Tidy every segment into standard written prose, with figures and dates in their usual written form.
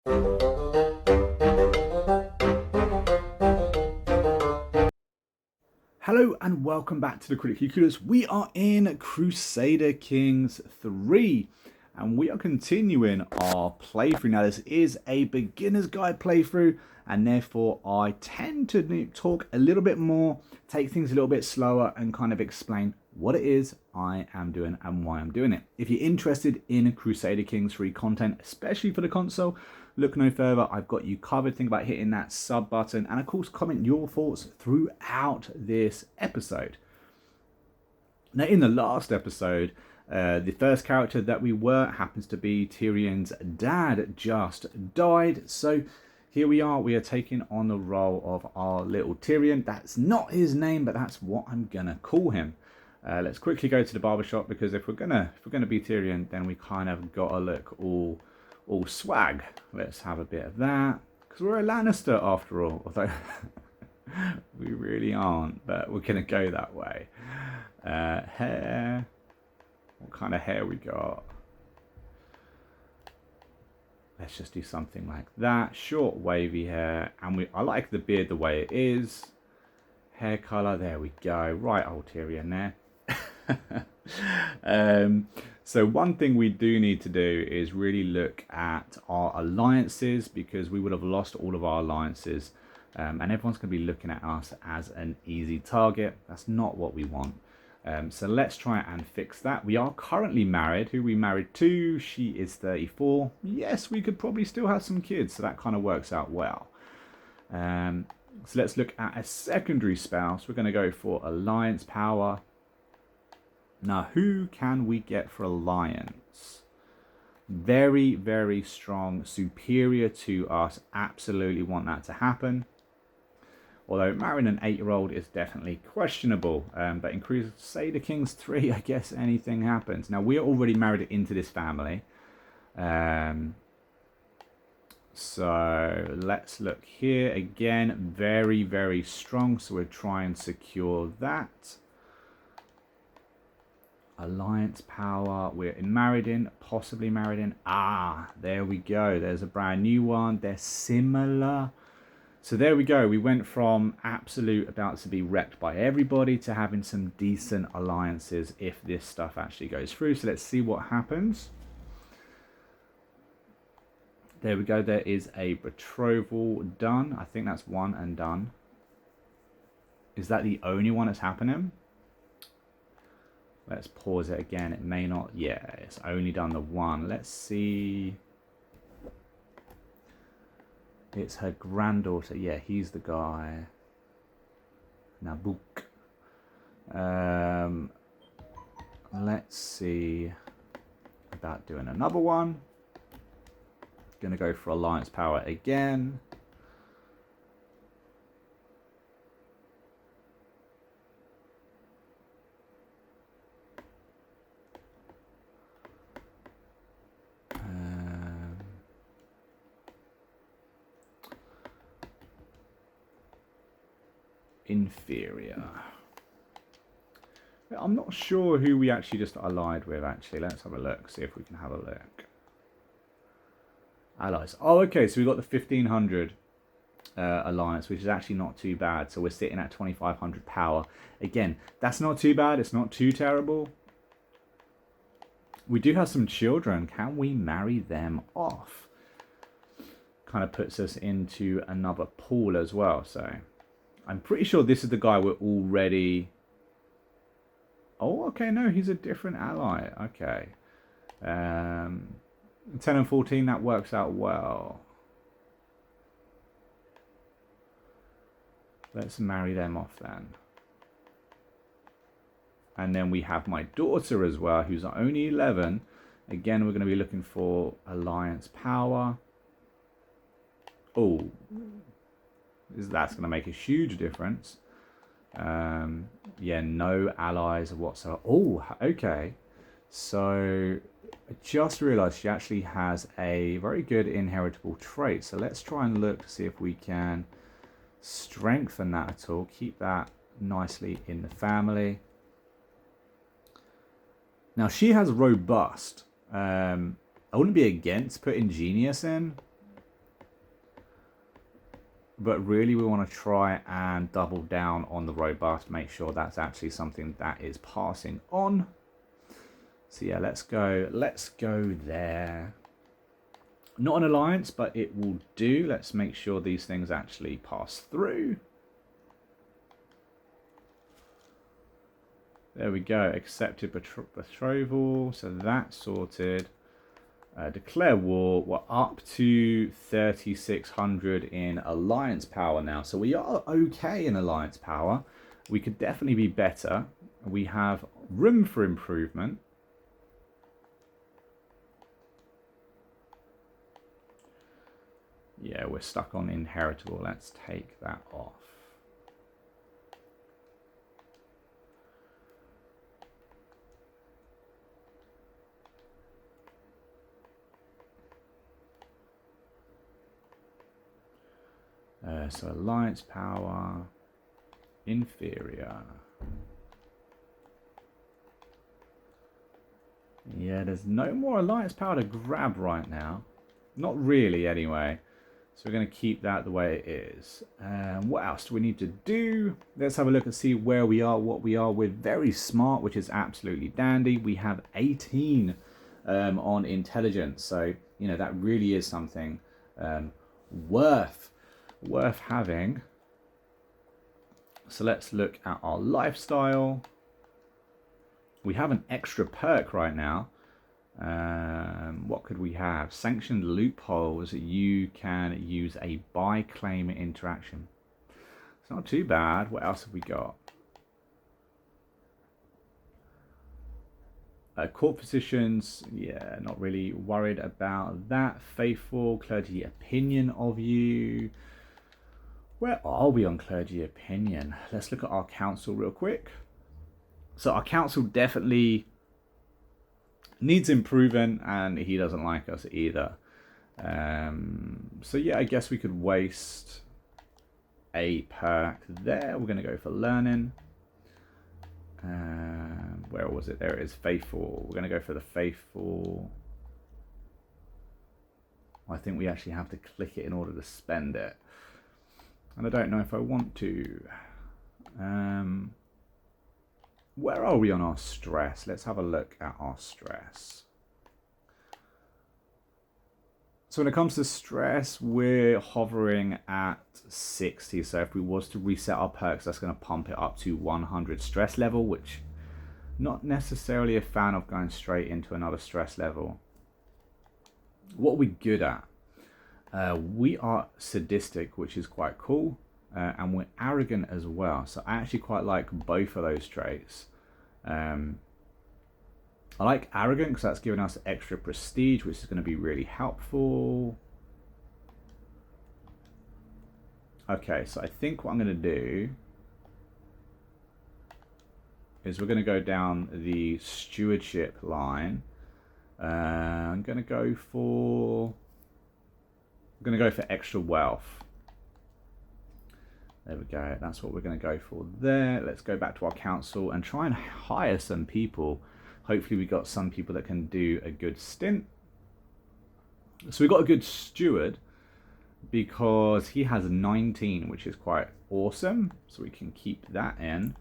Hello and welcome back to the Critically Clueless. We are in Crusader Kings 3 and we are continuing our playthrough. Now this is a beginner's guide playthrough and therefore I tend to talk a little bit more, take things a little bit slower and kind of explain what it is I am doing and why I'm doing it. If you're interested in Crusader Kings 3 content, especially for the console, look no further. I've got you covered. Think about hitting that sub button and of course comment your thoughts throughout this episode. Now in the last episode, the first character that we were happens to be Tyrion's dad just died. So here we are taking on the role of our little Tyrion. That's not his name, but that's what I'm gonna call him. Let's quickly go to the barbershop because if we're gonna be Tyrion, then we kind of gotta look all swag. Let's have a bit of that because we're a Lannister after all, although we really aren't, but we're gonna go that way. Hair, what kind of hair we got? Let's just do something like that. Short wavy hair, and I like the beard the way it is. Hair color, there we go. Right, old Tyrion there. So one thing we do need to do is really look at our alliances because we would have lost all of our alliances and everyone's going to be looking at us as an easy target. That's not what we want. So let's try and fix that. We are currently married. Who we married to? She is 34. Yes, we could probably still have some kids, so that kind of works out well. So let's look at a secondary spouse. We're going to go for alliance power. Now, who can we get for alliance? Very, very strong, superior to us. Absolutely want that to happen. Although marrying an 8-year-old is definitely questionable. But in Crusader Kings 3, I guess anything happens. Now, we're already married into this family. So let's look here. Again, very, very strong. So we'll try and secure that. Alliance power, we're married in, possibly married in. Ah, there we go. There's a brand new one. They're similar. So there we go. We went from absolute about to be wrecked by everybody to having some decent alliances if this stuff actually goes through. So let's see what happens. There we go. There is a betrothal done. I think that's one and done. Is that the only one that's happening? Let's pause it again. It may not. Yeah, it's only done the one. Let's see. It's her granddaughter. Yeah, he's the guy. Nabuk. Let's see about doing another one. Gonna go for alliance power again. Inferior. I'm not sure who we actually just allied with, actually. Let's have a look, see if we can have a look. Allies. Oh, okay, so we got the 1500 alliance, which is actually not too bad. So we're sitting at 2500 power. Again, that's not too bad. It's not too terrible. We do have some children. Can we marry them off? Kind of puts us into another pool as well, so... I'm pretty sure this is the guy we're already... Oh, okay, no, he's a different ally. Okay. 10 and 14, that works out well. Let's marry them off then. And then we have my daughter as well, who's only 11. Again, we're going to be looking for alliance power. Oh, that's going to make a huge difference. Yeah, no allies whatsoever. Oh, okay. So I just realized she actually has a very good inheritable trait. So let's try and look to see if we can strengthen that at all. Keep that nicely in the family. Now she has robust. I wouldn't be against putting genius in. But really we want to try and double down on the robust, make sure that's actually something that is passing on. So yeah, let's go there. Not an alliance, but it will do. Let's make sure these things actually pass through. There we go, accepted betrothal, so that's sorted. Declare war, we're up to 3,600 in alliance power now. So we are okay in alliance power. We could definitely be better. We have room for improvement. Yeah, we're stuck on inheritable. Let's take that off. So alliance power, inferior. Yeah, there's no more alliance power to grab right now. Not really, anyway. So we're going to keep that the way it is. What else do we need to do? Let's have a look and see where we are, what we are. We're very smart, which is absolutely dandy. We have 18 on intelligence. So, you know, that really is something worth having. So let's look at our lifestyle. We have an extra perk right now. What could we have? Sanctioned loopholes. You can use a buy claim interaction. It's not too bad. What else have we got? Court physicians. Yeah, not really worried about that. Faithful clergy opinion of you. Where are we on clergy opinion? Let's look at our council real quick. So our council definitely needs improving, and he doesn't like us either. So yeah, I guess we could waste a perk there. We're going to go for learning. Where was it? There it is, faithful. We're going to go for the faithful. I think we actually have to click it in order to spend it. And I don't know if I want to. Where are we on our stress? Let's have a look at our stress. So when it comes to stress, we're hovering at 60. So if we was to reset our perks, that's going to pump it up to 100 stress level, which not necessarily a fan of going straight into another stress level. What are we good at? We are sadistic, which is quite cool. And we're arrogant as well. So I actually quite like both of those traits. I like arrogant because that's giving us extra prestige, which is going to be really helpful. Okay, so I think what I'm going to do is we're going to go down the stewardship line. I'm going to go for extra wealth. There we go. That's what we're going to go for there. Let's go back to our council and try and hire some people. Hopefully we got some people that can do a good stint. So we got a good steward because he has 19, which is quite awesome. So we can keep that in.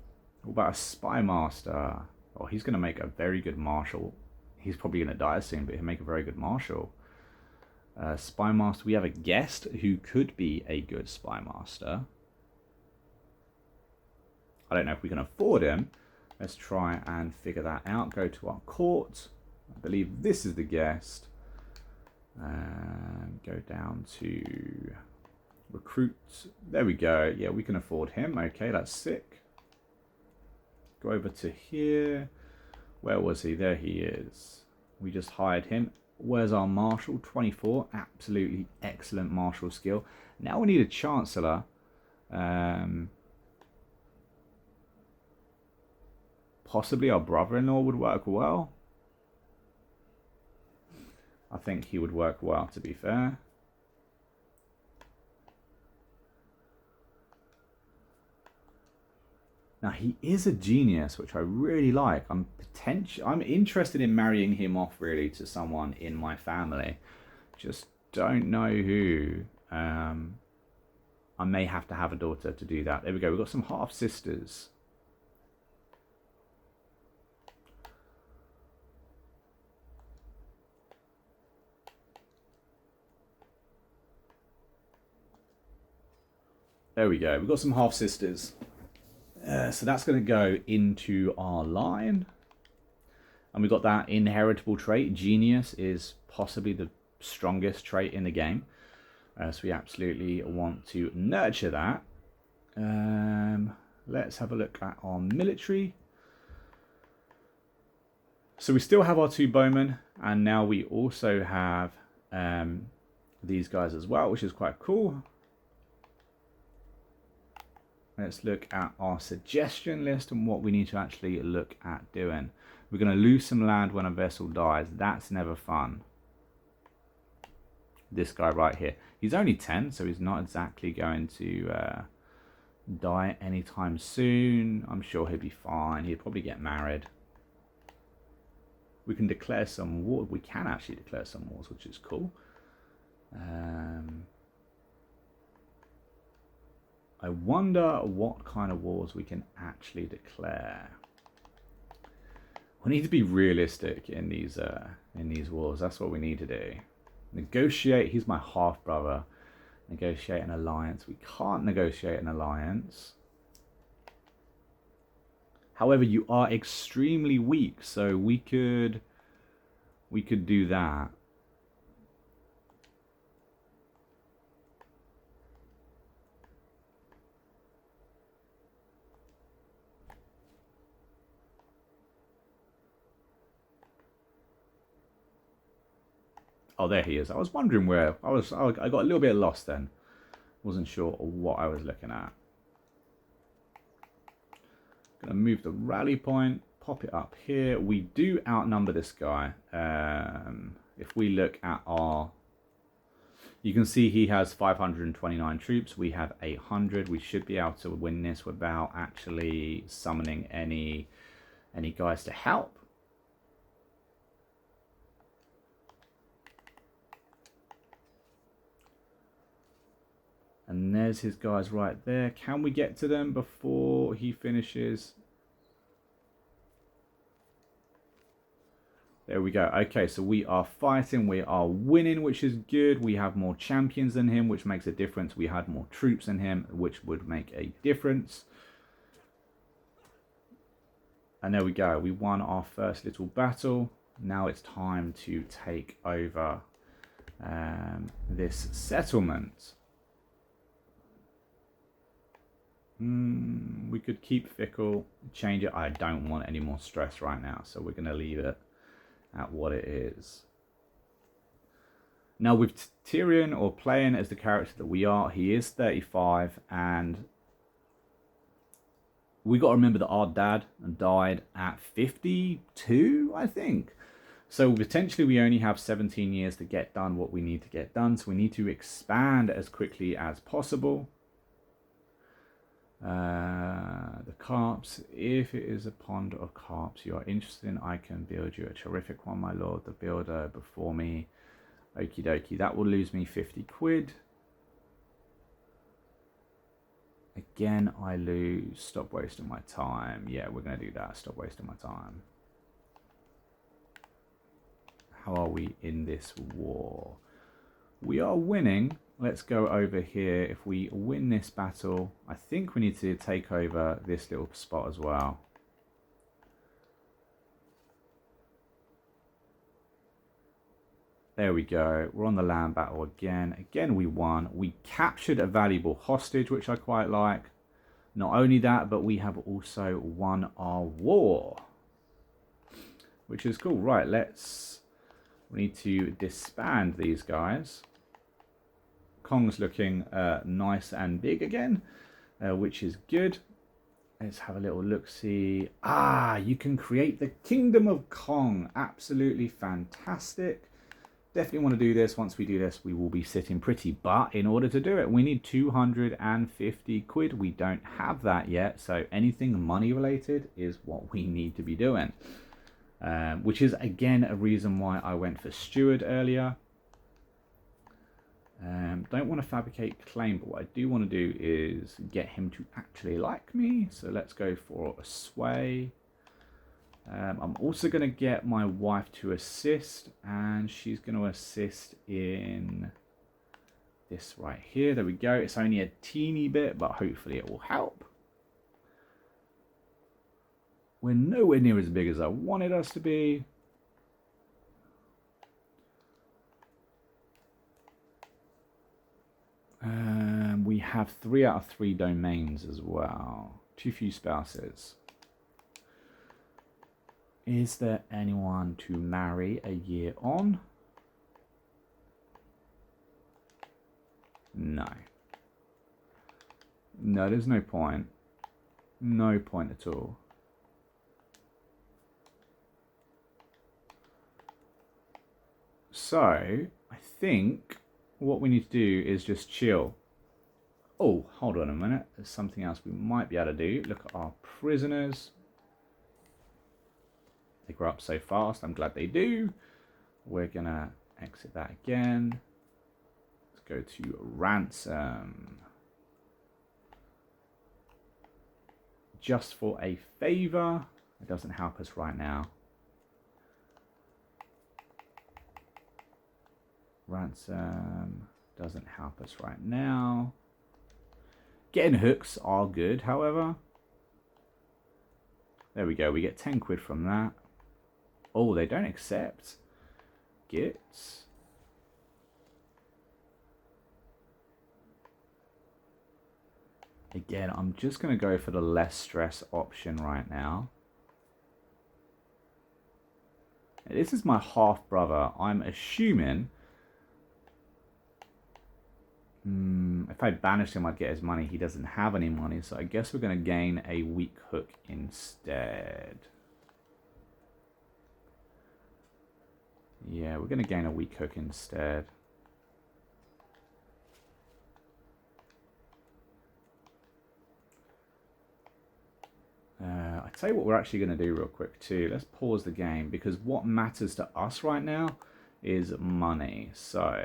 What about a spymaster? Oh, he's going to make a very good marshal. He's probably going to die soon, but he'll make a very good marshal. Spymaster, we have a guest who could be a good spymaster. I don't know if we can afford him. Let's try and figure that out. Go to our court. I believe this is the guest. Go down to recruit. There we go. Yeah, we can afford him. Okay, that's sick. Go over to here. Where was he? There he is. We just hired him. Where's our marshal? 24. Absolutely excellent marshal skill. Now we need a chancellor. Possibly our brother-in-law would work well. I think he would work well, to be fair. Now, he is a genius, which I really like. I'm interested in marrying him off, really, to someone in my family. Just don't know who. I may have to have a daughter to do that. There we go. We've got some half-sisters. There we go. We've got some half-sisters. So that's going to go into our line. And we've got that inheritable trait. Genius is possibly the strongest trait in the game. So we absolutely want to nurture that. Let's have a look at our military. So we still have our 2 bowmen. And now we also have these guys as well, which is quite cool. Let's look at our suggestion list and what we need to actually look at doing. We're going to lose some land when a vessel dies. That's never fun. This guy right here. He's only 10, so he's not exactly going to die anytime soon. I'm sure he'll be fine. He'll probably get married. We can declare some war. We can actually declare some wars, which is cool. I wonder what kind of wars we can actually declare. We need to be realistic in these wars. That's what we need to do. Negotiate. He's my half brother. Negotiate an alliance. We can't negotiate an alliance. However, you are extremely weak, so we could do that. Oh, there he is. I was wondering where I got a little bit lost then. Wasn't sure what I was looking at. Gonna move the rally point, pop it up here. We do outnumber this guy. If we look at our, you can see he has 529 troops. We have 800. We should be able to win this without actually summoning any guys to help. And there's his guys right there. Can we get to them before he finishes? There we go. Okay, so we are fighting. We are winning, which is good. We have more champions than him, which makes a difference. We had more troops than him, which would make a difference. And there we go. We won our first little battle. Now it's time to take over this settlement. We could keep fickle, change it. I don't want any more stress right now, so we're going to leave it at what it is. Now with Tyrion, or playing as the character that we are, he is 35, and we got to remember that our dad died at 52, I think. So potentially we only have 17 years to get done what we need to get done, so we need to expand as quickly as possible. The carps, if it is a pond of carps you are interested in, I can build you a terrific one, my lord. The builder before me. Okie dokie, that will lose me 50 quid. Again, I lose. Stop wasting my time. Yeah, we're going to do that. Stop wasting my time. How are we in this war? We are winning. Let's go over here. If we win this battle, I think we need to take over this little spot as well. There we go. We're on the land battle again. Again, we won. We captured a valuable hostage, which I quite like. Not only that, but we have also won our war, which is cool. Right, we need to disband these guys. Kong's looking nice and big again, which is good. Let's have a little look-see. Ah, you can create the Kingdom of Kong. Absolutely fantastic. Definitely want to do this. Once we do this, we will be sitting pretty. But in order to do it, we need 250 quid. We don't have that yet. So anything money-related is what we need to be doing. Which is, again, a reason why I went for Steward earlier. Don't want to fabricate claim, but what I do want to do is get him to actually like me. So let's go for a sway. I'm also going to get my wife to assist, and she's going to assist in this right here. There we go. It's only a teeny bit, but hopefully it will help. We're nowhere near as big as I wanted us to be. We have 3 out of 3 domains as well. Too few spouses. Is there anyone to marry a year on? No. No, there's no point. No point at all. So, I think what we need to do is just chill. Oh, hold on a minute. There's something else we might be able to do. Look at our prisoners. They grow up so fast. I'm glad they do. We're going to exit that again. Let's go to ransom. Just for a favor. It doesn't help us right now. Ransom doesn't help us right now. Getting hooks are good, however. There we go. We get 10 quid from that. Oh, they don't accept gifts. Again, I'm just going to go for the less stress option right now. This is my half brother. I'm assuming if I banished him, I'd get his money. He doesn't have any money, so I guess we're going to gain a weak hook instead. Yeah, we're going to gain a weak hook instead. I tell you what we're actually going to do real quick too. Let's pause the game, because what matters to us right now is money. So...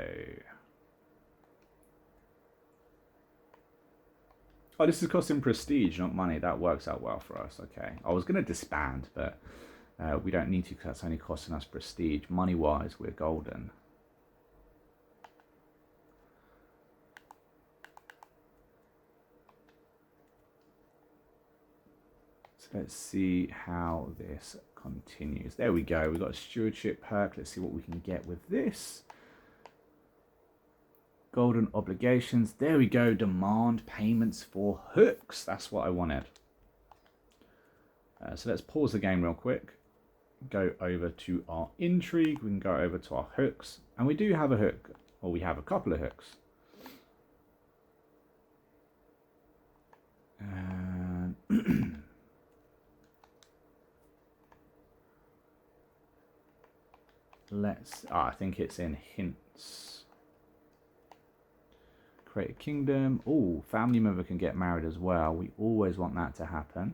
Oh, this is costing prestige, not money. That works out well for us. Okay. I was going to disband, but we don't need to, because that's only costing us prestige. Money-wise, we're golden. So let's see how this continues. There we go. We've got a stewardship perk. Let's see what we can get with this. Golden obligations. There we go. Demand payments for hooks. That's what I wanted. So let's pause the game real quick. Go over to our intrigue. We can go over to our hooks. And we do have a hook. Or we have a couple of hooks. Let's... I think it's in hints. Create a kingdom. Oh, family member can get married as well. We always want that to happen.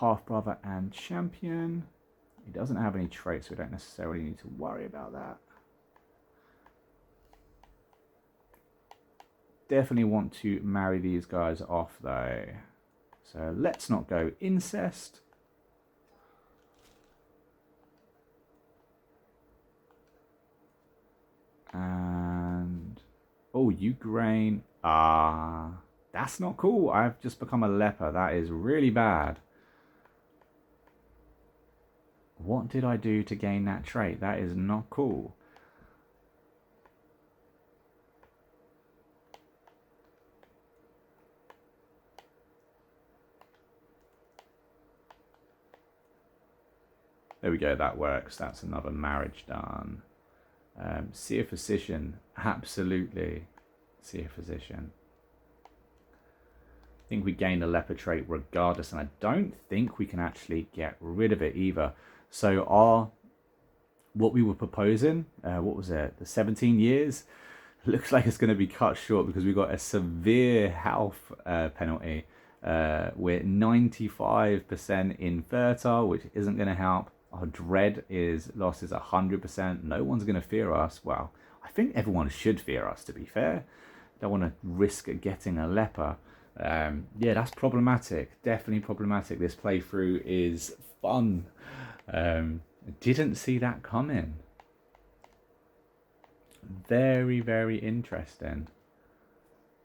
Half brother and champion. He doesn't have any traits, so we don't necessarily need to worry about that. Definitely want to marry these guys off though. So let's not go incest. And oh, Ukraine. That's not cool. I've just become a leper. That is really bad. What did I do to gain that trait? That is not cool. There we go. That works. That's another marriage done. See a physician. Absolutely. See a physician. I think we gain the leper trait regardless, and I don't think we can actually get rid of it either. So what we were proposing, what was it, the 17 years? Looks like it's going to be cut short because we've got a severe health penalty. We're 95% infertile, which isn't going to help. Our dread is loss is 100%. No one's going to fear us. Well, I think everyone should fear us, to be fair. Don't want to risk getting a leper. Yeah, that's problematic. Definitely problematic. This playthrough is fun. Didn't see that coming. Very, very interesting.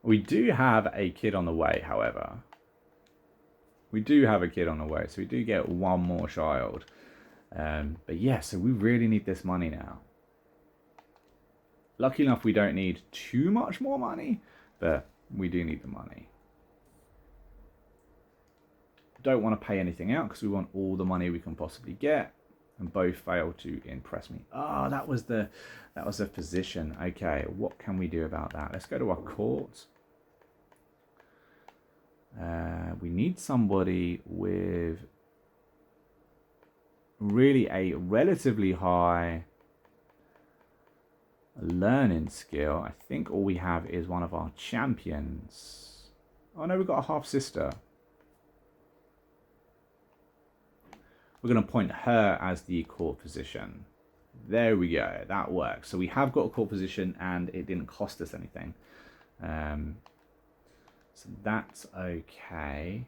We do have a kid on the way, however. We do have a kid on the way, so we do get one more child. But yeah, so we really need this money now. Lucky enough, we don't need too much more money, but we do need the money. Don't want to pay anything out because we want all the money we can possibly get, and both fail to impress me. Ah, that was the position. Okay, what can we do about that? Let's go to our court. We need somebody with really a relatively high learning skill. I think all we have is one of our champions. Oh no, we've got a half sister. We're going to appoint her as the court physician. There we go. That works. So we have got a court physician and it didn't cost us anything. So that's okay.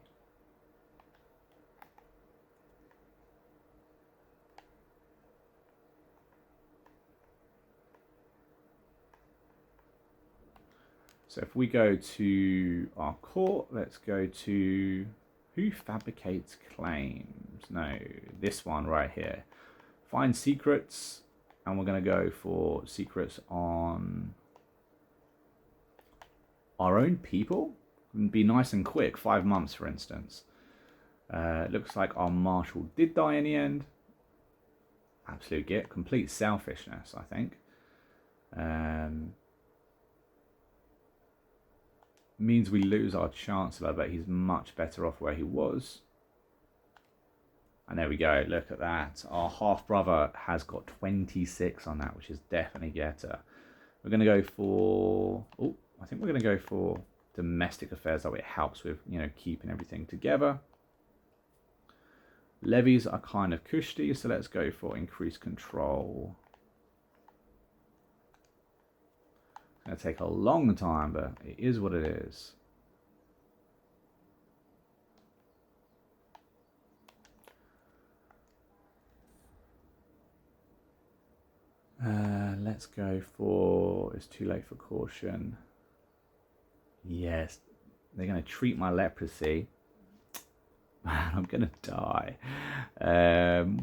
So if we go to our court, let's go to who fabricates claims? No, this one right here. Find secrets, and we're going to go for secrets on our own people. And be nice and quick, 5 months for instance. Looks like our marshal did die in the end. Absolute git, complete selfishness, I think. Means we lose our chancellor, but he's much better off where he was. And there we go, look at that. Our half-brother has got 26 on that, which is definitely getter. We're going to go for... Oh, I think we're going to go for domestic affairs. That way it helps with, you know, keeping everything together. Levies are kind of cushy, so let's go for increased control. It's going to take a long time, but it is what it is. Let's go for... It's too late for caution. Yes, they're going to treat my leprosy. Man, I'm going to die.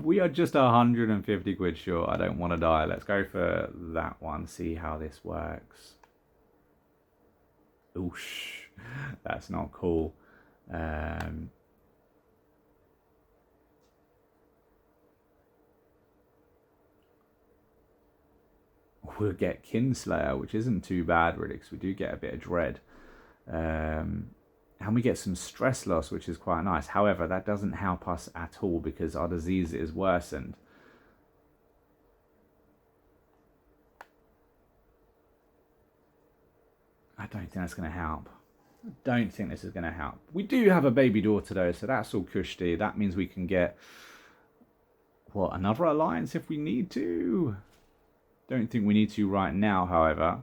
We are just 150 quid short. I don't want to die. Let's go for that one. See how this works. Oosh, that's not cool. We'll get Kinslayer, which isn't too bad really, because we do get a bit of dread. And we get some stress loss, which is quite nice. However, that doesn't help us at all because our disease is worsened. I don't think that's going to help. I don't think this is going to help. We do have a baby daughter though, so that's all cushy. That means we can get, what, another alliance if we need to? Don't think we need to right now, however.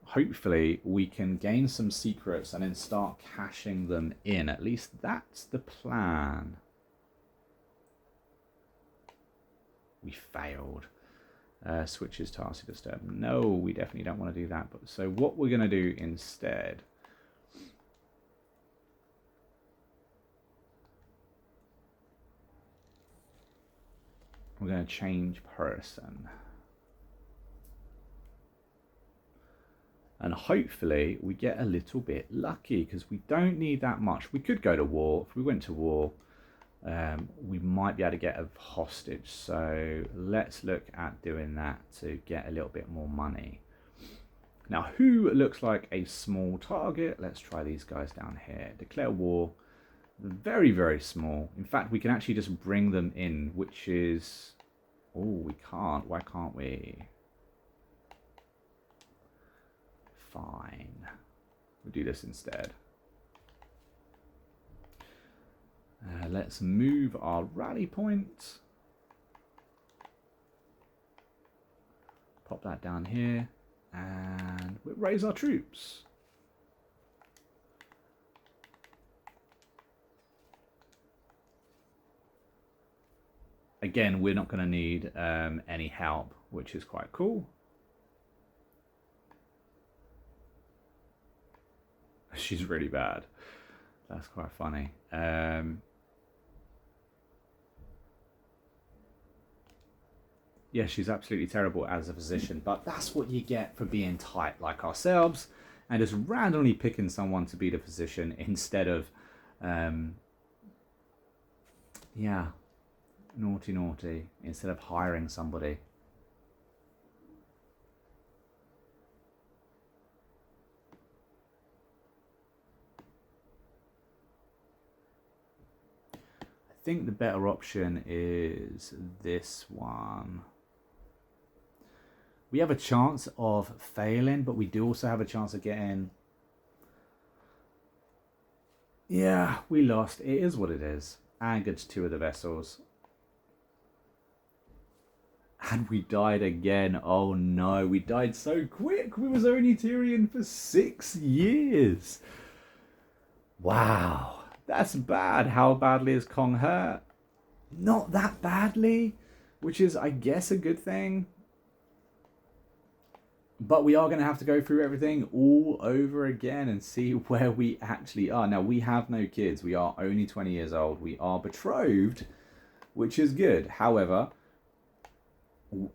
Hopefully we can gain some secrets and then start cashing them in. At least that's the plan. We failed. Switches task to disturb. No, we definitely don't want to do that. But so what we're going to do instead... We're going to change person. And hopefully we get a little bit lucky because we don't need that much. We could go to war. If we went to war, we might be able to get a hostage. So let's look at doing that to get a little bit more money. Now, who looks like a small target? Let's try these guys down here. Declare war. Very, very small. In fact, we can actually just bring them in, which is... Oh, we can't. Why can't we? Fine. We'll do this instead. Let's move our rally point. Pop that down here. And we'll raise our troops. Again, we're not going to need any help, which is quite cool. She's really bad. That's quite funny. Yeah, she's absolutely terrible as a physician, but that's what you get for being tight like ourselves and just randomly picking someone to be the physician instead of, yeah, naughty, instead of hiring somebody. I think the better option is this one. We have a chance of failing, but we do also have a chance of getting... Yeah, we lost. It is what it is. Angered 2 of the vessels. And we died again. Oh no, we died so quick. We was only Tyrion for 6 years. Wow, that's bad. How badly is Kong hurt? Not that badly, which is, I guess, a good thing. But we are going to have to go through everything all over again and see where we actually are. Now, we have no kids. We are only 20 years old. We are betrothed, which is good. However,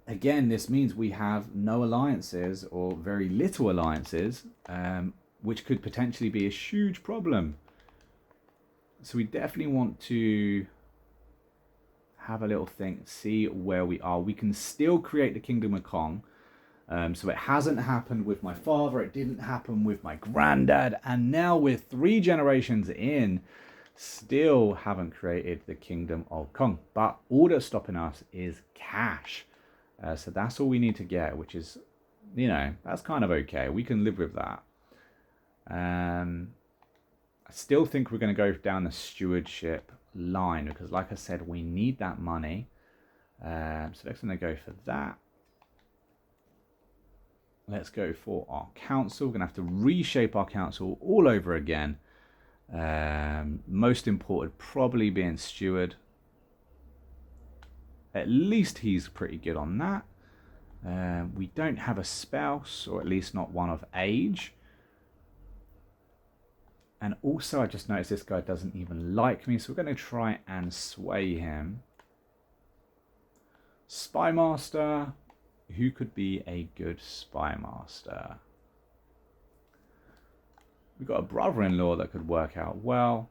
again, this means we have no alliances or very little alliances, which could potentially be a huge problem. So we definitely want to have a little think, see where we are. We can still create the Kingdom of Kong. So it hasn't happened with my father, it didn't happen with my granddad, and now we're 3 generations in, still haven't created the Kingdom of Kong. But all that's stopping us is cash. So that's all we need to get, which is, you know, that's kind of okay. We can live with that. I still think we're going to go down the stewardship line, because like I said, we need that money. So let's going to go for that. Let's go for our council. We're going to have to reshape our council all over again. Most important, probably being steward. At least he's pretty good on that. We don't have a spouse, or at least not one of age. And also, I just noticed this guy doesn't even like me, so we're going to try and sway him. Spymaster. Who could be a good spymaster? We've got a brother-in-law that could work out well.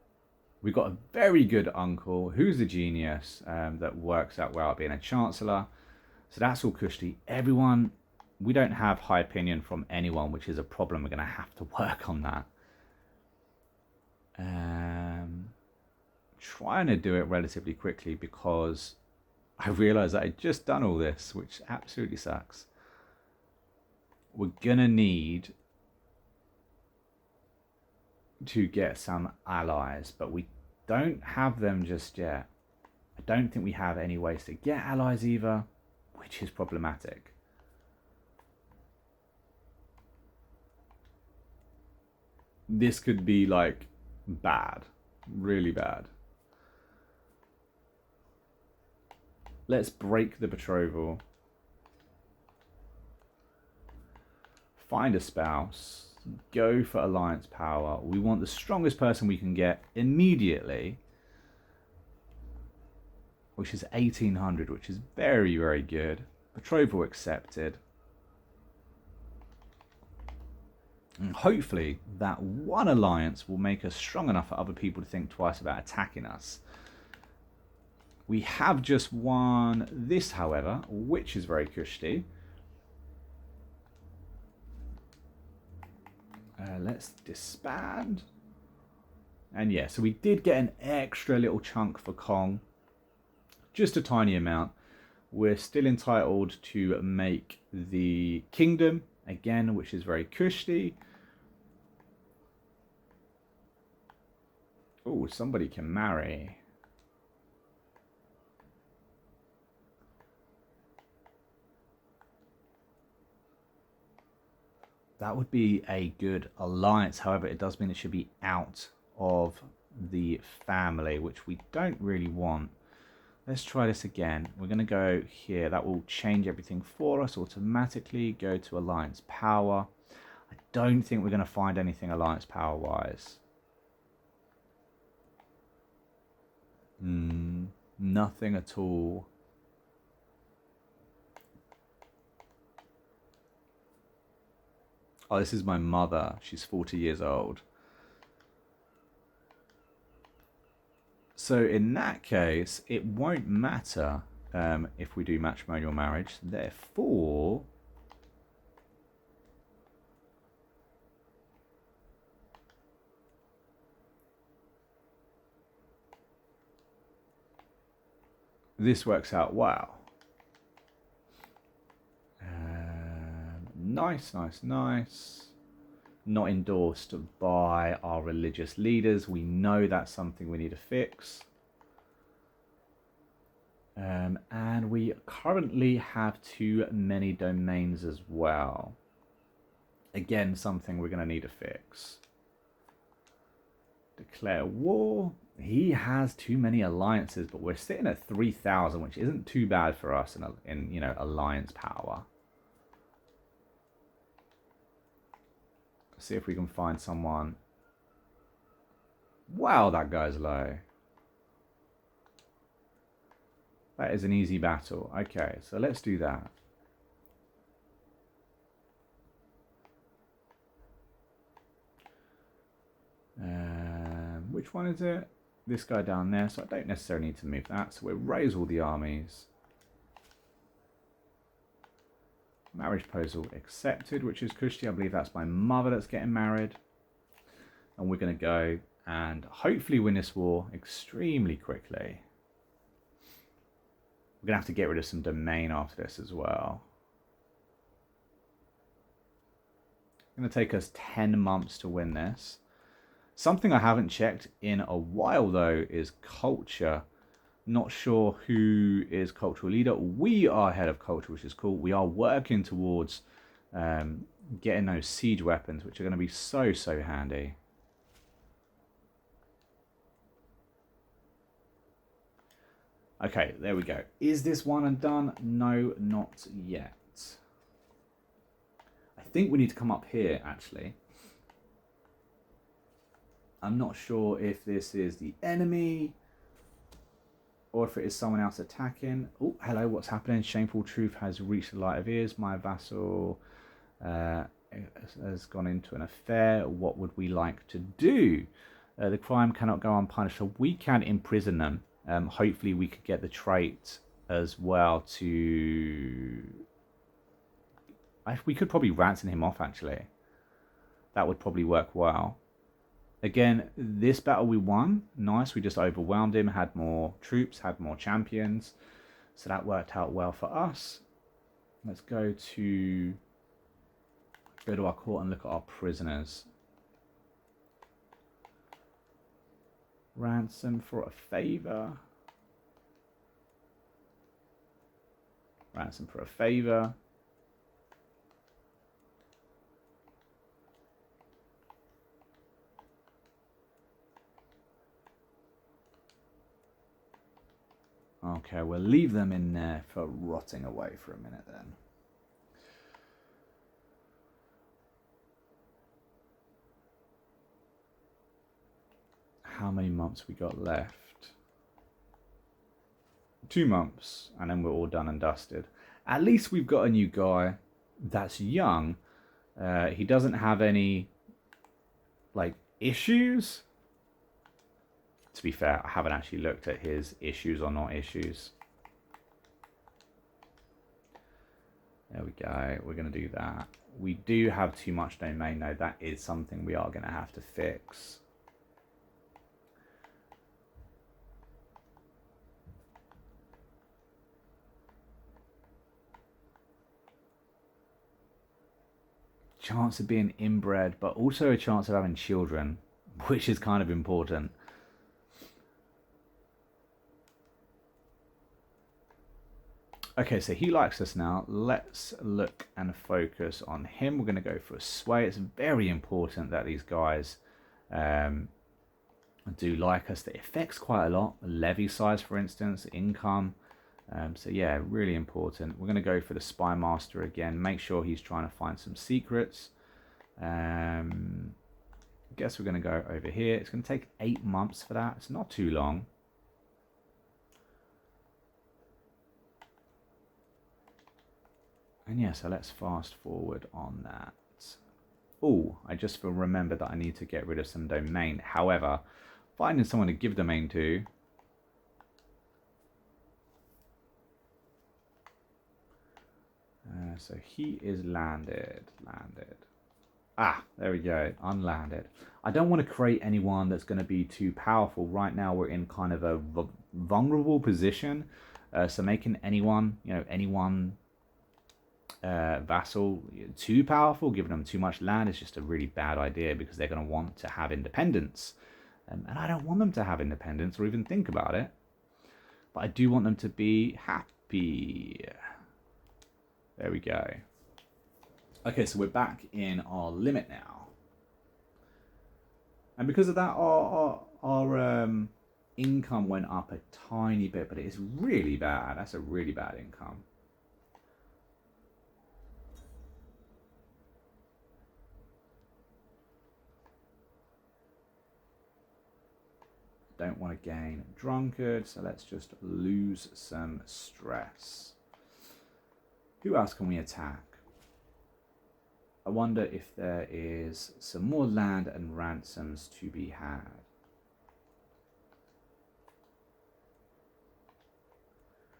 We've got a very good uncle who's a genius that works out well at being a chancellor. So that's all cushy. Everyone, we don't have high opinion from anyone, which is a problem. We're going to have to work on that. Trying to do it relatively quickly because I realised that I'd just done all this, which absolutely sucks. We're going to need to get some allies, but we don't have them just yet. I don't think we have any ways to get allies either, which is problematic. This could be like bad, really bad. Let's break the betrothal. Find a spouse. Go for alliance power. We want the strongest person we can get immediately, which is 1800, which is very, very good. Betrothal accepted. And hopefully that one alliance will make us strong enough for other people to think twice about attacking us. We have just won this, however, which is very cushy. Let's disband. And yeah, so we did get an extra little chunk for Kong. Just a tiny amount. We're still entitled to make the kingdom, again, which is very cushy. Oh, somebody can marry. That would be a good alliance. However, it does mean it should be out of the family, which we don't really want. Let's try this again. We're going to go here. That will change everything for us automatically. Go to alliance power. I don't think we're going to find anything alliance power wise. Nothing at all. Oh, this is my mother. She's 40 years old. So in that case, it won't matter if we do matrimonial marriage. Therefore, this works out well. Nice, nice, nice. Not endorsed by our religious leaders. We know that's something we need to fix. And we currently have too many domains as well. Again, something we're going to need to fix. Declare war. He has too many alliances, but we're sitting at 3,000, which isn't too bad for us in you know, alliance power. See if we can find someone. Wow, that guy's low. That is an easy battle. Okay, so let's do that. Which one is it? This guy down there. So I don't necessarily need to move that. So we'll raise all the armies. Marriage proposal accepted, which is cushy. I believe that's my mother that's getting married. And we're going to go and hopefully win this war extremely quickly. We're going to have to get rid of some domain after this as well. It's going to take us 10 months to win this. Something I haven't checked in a while, though, is culture. Not sure who is cultural leader. We are head of culture, which is cool. We are working towards getting those siege weapons, which are going to be so, so handy. Okay, there we go. Is this one and done? No, not yet. I think we need to come up here, actually. I'm not sure if this is the enemy or if it is someone else attacking. Oh, hello, what's happening? Shameful truth has reached the light of ears. My vassal has gone into an affair. What would we like to do? The crime cannot go unpunished, so we can imprison them. Hopefully we could get the trait as well to... We could probably ransom him off, actually. That would probably work well. Again, this battle we won. Nice, we just overwhelmed him, had more troops, had more champions. So that worked out well for us. Let's go to our court and look at our prisoners. Ransom for a favor. Ransom for a favor. Okay, we'll leave them in there for rotting away for a minute then. How many months we got left? 2 months, and then we're all done and dusted. At least we've got a new guy that's young. He doesn't have any, like, issues. To be fair, I haven't actually looked at his issues or not issues. There we go. We're going to do that. We do have too much domain, though. That is something we are going to have to fix. Chance of being inbred, but also a chance of having children, which is kind of important. Okay, so he likes us now. Let's look and focus on him. We're going to go for a sway. It's very important that these guys do like us. That affects quite a lot. Levy size, for instance, income. So yeah, really important. We're going to go for the Spymaster again. Make sure he's trying to find some secrets. I guess we're going to go over here. It's going to take 8 months for that. It's not too long. And yeah, so let's fast forward on that. Oh, I just remembered that I need to get rid of some domain. However, finding someone to give domain to. So he is landed. Ah, there we go. Unlanded. I don't want to create anyone that's going to be too powerful. Right now we're in kind of a vulnerable position. So making anyone, vassal too powerful, giving them too much land is just a really bad idea because they're going to want to have independence. And I don't want them to have independence or even think about it. But I do want them to be happy. There we go. Okay, so we're back in our limit now. And because of that, our income went up a tiny bit, but it is really bad. That's a really bad income. Don't want to gain drunkard, so let's just lose some stress. Who else can we attack? I wonder if there is some more land and ransoms to be had.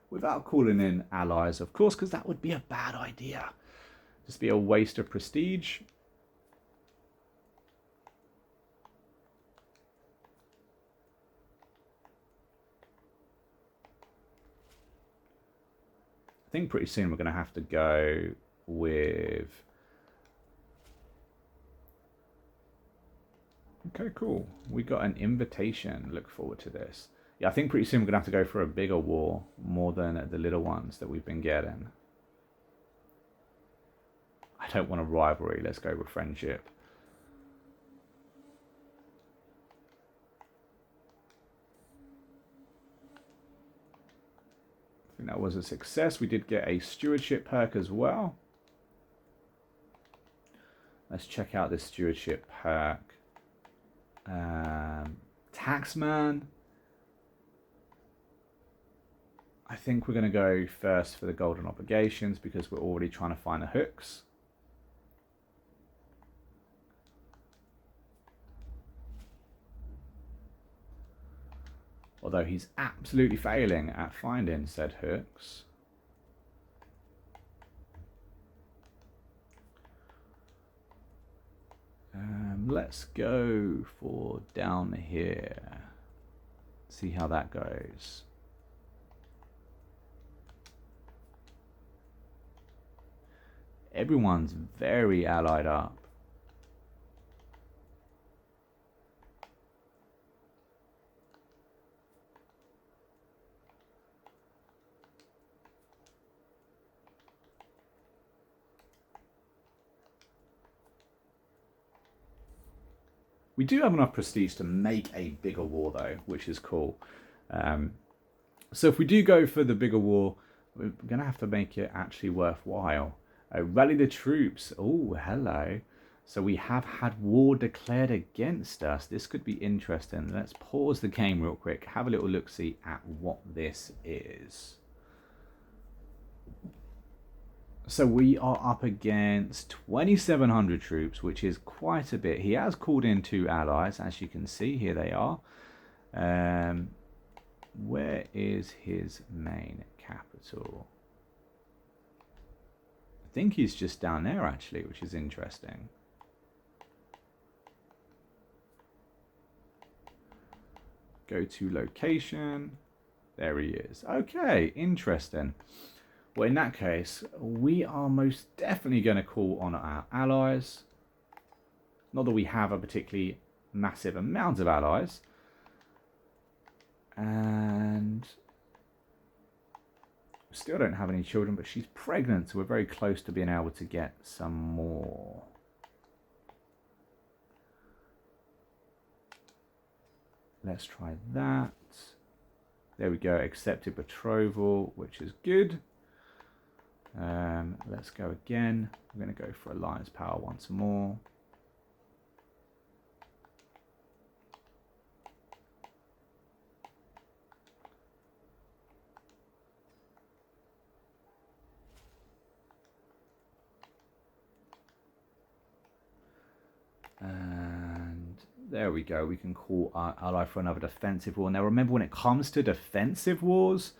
Without calling in allies, of course, because that would be a bad idea. Just be a waste of prestige. I think pretty soon we're going to have to go with... Okay, cool. We got an invitation. Look forward to this. Yeah, I think pretty soon we're going to have to go for a bigger war, more than the little ones that we've been getting. I don't want a rivalry. Let's go with friendship. I think that was a success. We did get a stewardship perk as well. Let's check out this stewardship perk. Taxman. I think we're going to go first for the golden obligations because we're already trying to find the hooks. Although he's absolutely failing at finding said hooks. Let's go for down here. See how that goes. Everyone's very allied up. We do have enough prestige to make a bigger war though, which is cool. So if we do go for the bigger war, we're going to have to make it actually worthwhile. Rally the troops. Oh, hello. So we have had war declared against us. This could be interesting. Let's pause the game real quick. Have a little look-see at what this is. So we are up against 2,700 troops, which is quite a bit. He has called in 2 allies, as you can see. Here they are. Where is his main capital? I think he's just down there, actually, which is interesting. Go to location. There he is. Okay, interesting. Well, in that case, we are most definitely going to call on our allies. Not that we have a particularly massive amount of allies. And Still don't have any children, but she's pregnant, so we're very close to being able to get some more. Let's try that. There we go, accepted betrothal, which is good. Let's go again. We're going to go for alliance power once more. And there we go. We can call our ally for another defensive war. Now remember, when it comes to defensive wars,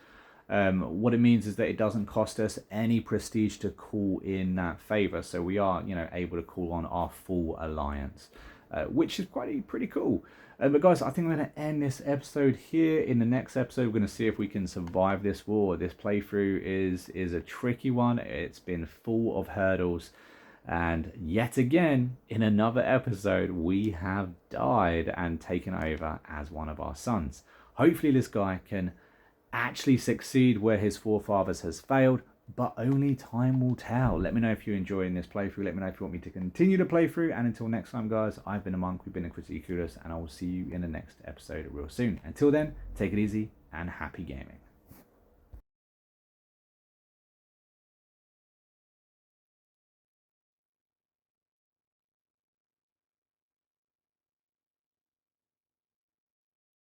what it means is that it doesn't cost us any prestige to call in that favor. So we are, able to call on our full alliance, which is pretty cool. But guys, I think I'm going to end this episode here. In the next episode, we're going to see if we can survive this war. This playthrough is a tricky one. It's been full of hurdles. And yet again, in another episode, we have died and taken over as one of our sons. Hopefully this guy can actually succeed where his forefathers has failed, but only time will tell. Let me know if you're enjoying this playthrough. Let me know if you want me to continue the playthrough. And until next time, guys, I've been a monk, we've been a Critically Clueless, and I will see you in the next episode real soon. Until then, take it easy and happy gaming.